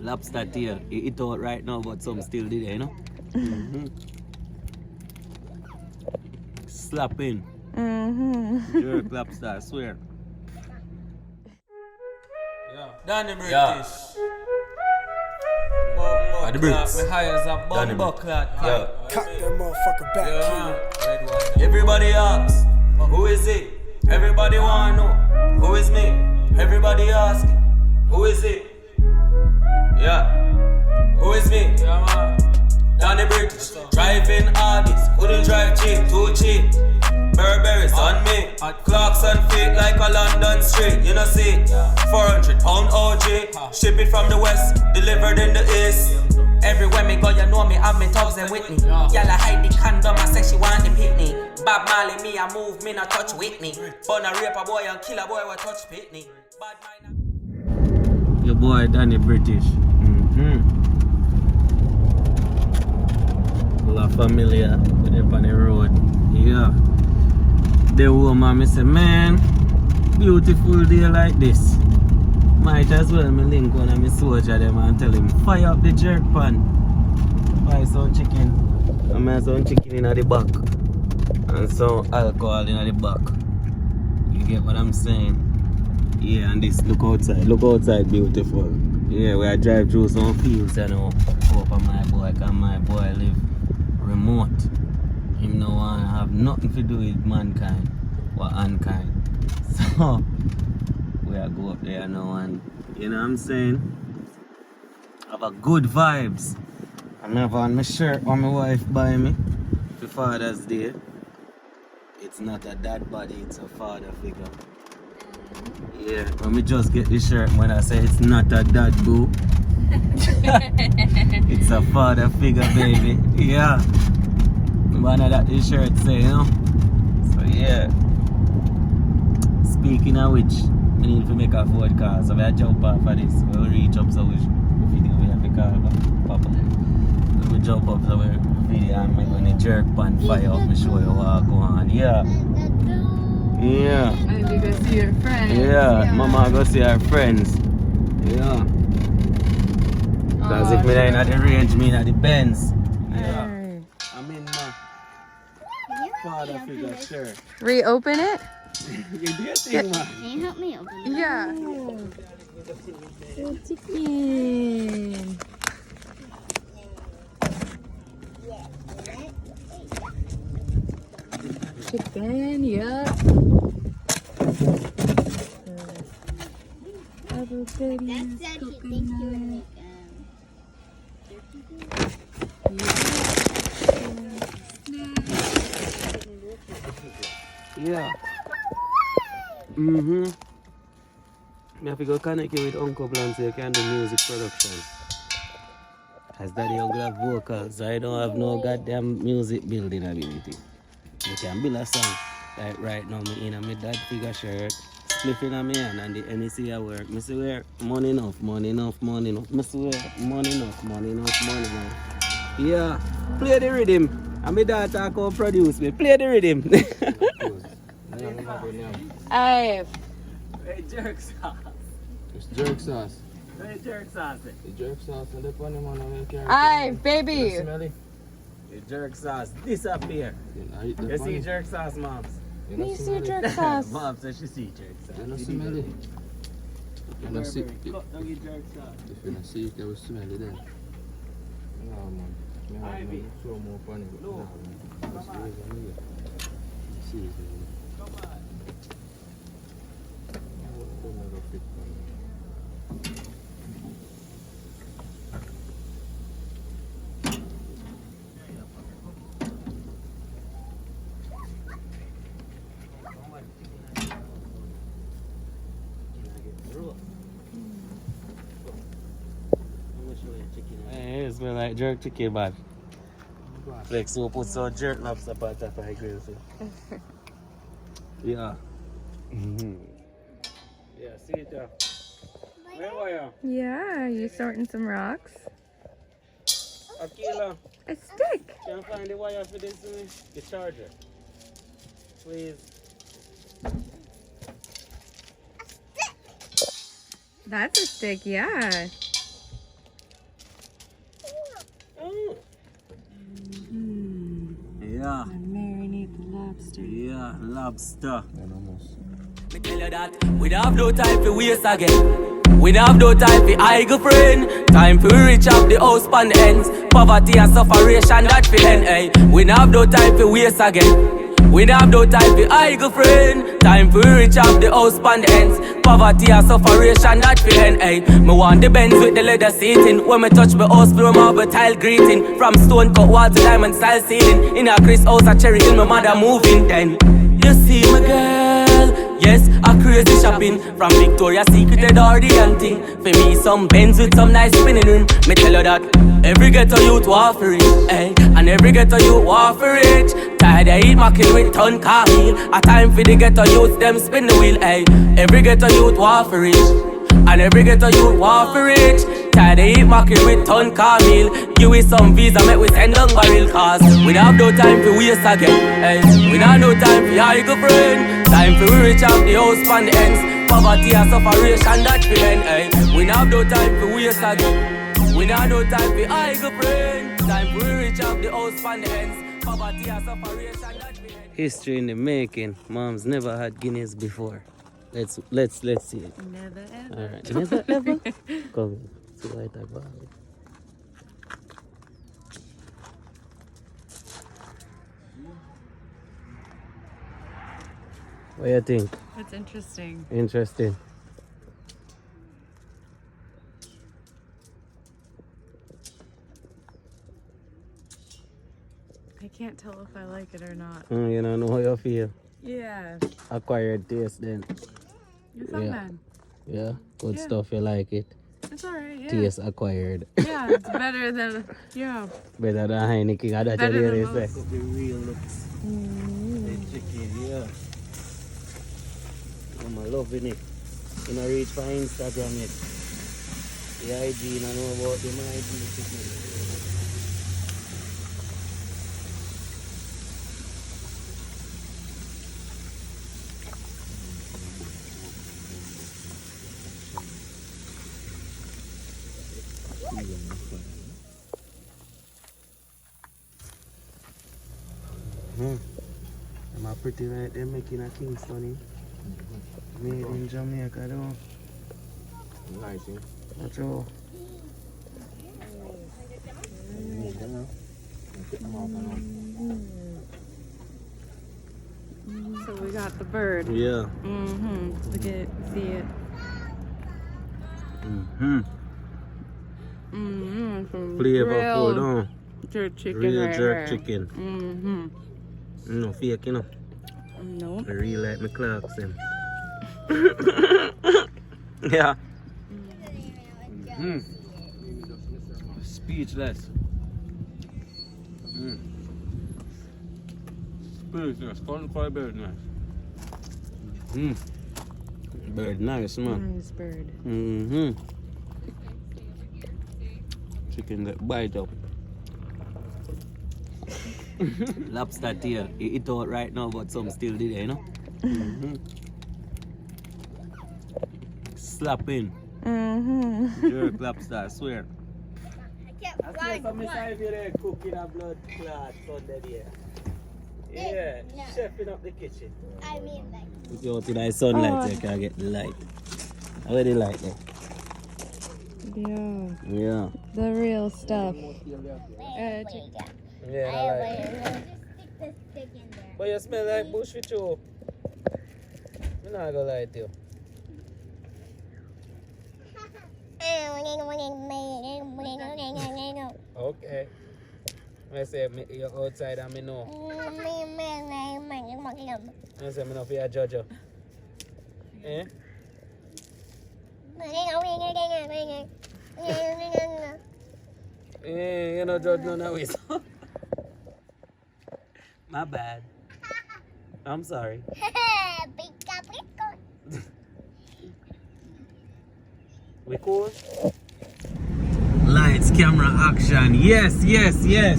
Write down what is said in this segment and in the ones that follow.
Lobster tail. It out right now, but some still did, you know? Mm-hmm. Slapping. Mm-hmm. Jerk lobster, I swear. Yeah. Danny British. Yeah. The Brits. Me high as a bumbo clot. Yeah. Cock that motherfucker back, Yeah. kid. Everybody asks, who is it? Everybody wanna know, who is me? Everybody ask, who is it? Yeah, who is me? Yeah, man. Danny British, driving artist, couldn't drive cheap, too cheap. Burberry's on me, clocks on feet like a London street, you know see. 400 pound OG, ship it from the west, delivered in the east. Everywhere me go, you know me have me thugs and Whitney. Y'all I hide the condom, I say she want the picnic. Bob Marley, me I move, me not touch Whitney. Burn a rape a boy and kill a boy, we touch Pitney. Bad mind. Your boy Danny British. La Familia, with up on the road. Yeah. The woman, me say, man, beautiful day like this. Might as well me link one of my soldier them and tell him fire up the jerk pan. Buy some chicken. I have some chicken in the back. And some alcohol in the back. You get what I'm saying? Yeah, and this look outside beautiful. Yeah, we are drive through some fields, you know. Hope my boy, cause my boy live remote. Him no want have nothing to do with mankind or unkind. So we are go up there now and you know what I'm saying? Have a good vibes. I never on my shirt or my wife buy me for Father's Day. It's not a dad body, it's a father figure. Yeah, when me just get this shirt when I say it's not a dad boo. It's a father figure, baby. Yeah. One of that this shirt say, you know. So yeah. Speaking of which, we need to make a forward call. So we jump off of this. We'll reach up so we video we have to call Papa. We jump up so we video and make when the jerk pan fire up and show you what go on. Yeah. Yeah. And you go see your friends. Yeah. Mama go see her friends. Yeah. Because if me in at the range, me in at the Benz. Yeah. I'm in my father figure shirt. Reopen it? You do your thing, man. Can you help me open it? Yeah. Chicken. Chicken, yeah. Avocados, That's coconut. Yeah. Mm-hmm. I have to go connect you with Uncle Blanc so you can do music production. As daddy you have vocals, so I don't have no goddamn music building ability. You can build a song. Like right now, me in a my dad figure shirt, spliffing on me hand and the NEC I work. Me say where money enough. Me say where money enough. Yeah, play the rhythm. And my daughter come produce me. Play the rhythm. I've. Hey, jerk sauce. It's jerk sauce. Hey, jerk sauce. The jerk sauce and the funny man over here. I've, baby. Smelly. The jerk sauce disappear. You see jerk sauce, moms? You see jerk sauce. Mom says she see jerk sauce. You don't smell it. You don't see Cut down your jerk sauce. If you don't see it, you will smell it then. No, man. Ivy. So more funny. No. Come on. See it. Come on. Hey, it smell like jerk chicken, man. Like so put some jerk lobster pot of my grill. Yeah. Yeah, see it there. Where are you? Yeah, you sorting some rocks? Akila, A stick. can you find the wire for this? The charger. Please. That's a stick, yeah. Yeah. And marinate the lobster. Yeah, lobster. Me tell you that we don't have no time for waste again. We don't have no time for idle friend. Time for reach up the house pan the ends. Poverty and sufferation that fi end. Hey, we don't have no time for waste again. We don't have no time for idle friend. Time for reach up the house pan the ends. Poverty and sufferation that fi end. Hey, me want the Benz with the leather seating. When me touch my house floor, marble tile greeting. From stone cut wall to diamond style ceiling. In a Chris house a Cherry Hill, my mother moving. Then you see my girl, yes, a crazy shopping. From Victoria's Secret or the thing. For me some Benz with some nice spinning rim. Me tell you that every ghetto youth war for it, eh? And every ghetto youth war for it. Tired of eat mackin' with ton car meal. A time for the ghetto youth, them spin the wheel, eh? Every ghetto youth war for it. And every ghetto youth war for it. Tired of eat mackin' with ton car meal. Give we some visa, make we send down barrel. Cause we don't have no time for waste again, eh? We don't have no time for your eagle friend. Time for we reach out the house pan the ends. Poverty and sufferation that we end, eh? We don't have no time for waste again. We don't have no time for eagle friend. Time for we reach out the house pan the ends. Poverty and sufferation that we end. History in the making. Mom's never had Guinness before. Let's see it. Never ever. Alright. Never ever. Come in. See what I talk about. What do you think? That's interesting. Interesting. I can't tell if I like it or not. You don't know how you feel. Yeah. Acquired taste then. It's not Yeah. bad. Yeah, good Yeah. stuff. You like it. It's alright, yeah. Taste acquired. Yeah, it's better than, yeah. Better than Heineken. That's what Better you than say. most. The real looks. The chicken, yeah. I'm loving it. You know, reach for Instagram yet. The IG, you know about the IG chicken. Am I pretty right there making a Kingston? Made in Jamaica though. Nice, eh? That's all. So we got the bird. Yeah. Mm-hmm. Look at it, see it. Mm-hmm. Mm-hmm. Some Flavorful, no? jerk chicken Real right jerk here. chicken. Mm-hmm. No fake, you know. No. I really like my Clarks them. Yeah. Speechless. Speechless. Qualified bird nice. Bird nice, man. Nice bird. Chicken that bite up. Lobster tail. You eat out right now, but some still did, you know? Slapping. Jerk lobster, I swear. I see some inside you there cooking a blood clot under there. Yeah, chefing up the kitchen. I mean, like, Put you out in the sunlight so you can get the light. How do you like that? Yeah. Yeah. The real stuff. Yeah, I like it. just stick the stick in there. But you smell like bush with you. I'm not gonna lie to you. Okay. I say you're outside and me know. I say me know for your judge. Eh? You know judge none of it. My bad. I'm sorry. We cool? Lights, camera, action. Yes, yes, yes.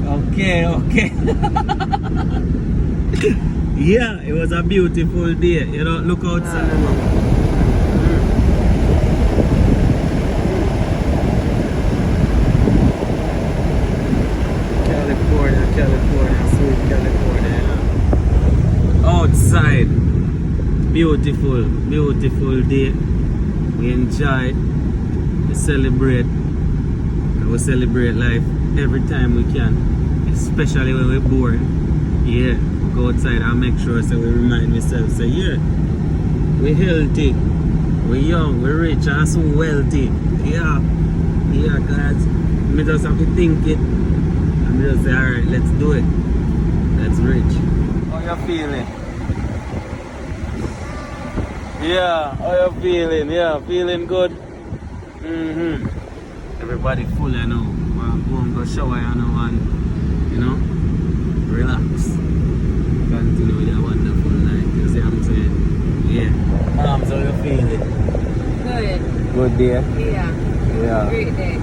Okay, okay. Yeah, it was a beautiful day. You know, look outside. California, California, so beautiful, beautiful day. We enjoy, we celebrate, and we celebrate life every time we can, especially when we're bored. Yeah, go outside and make sure so we remind ourselves, say, yeah, we're healthy, we're young, we're rich, and so wealthy. Yeah, yeah, guys. Me just have to think it. And me just say, alright, let's do it. Let's reach. How you feeling? Yeah, how you feeling? Yeah, feeling good? Everybody full, you know. Go and go shower, you know, and, you know, relax. Continue with a wonderful night. You see what I'm saying? Yeah. Moms, how you feeling? Good. Good day? Yeah. Yeah. Great day.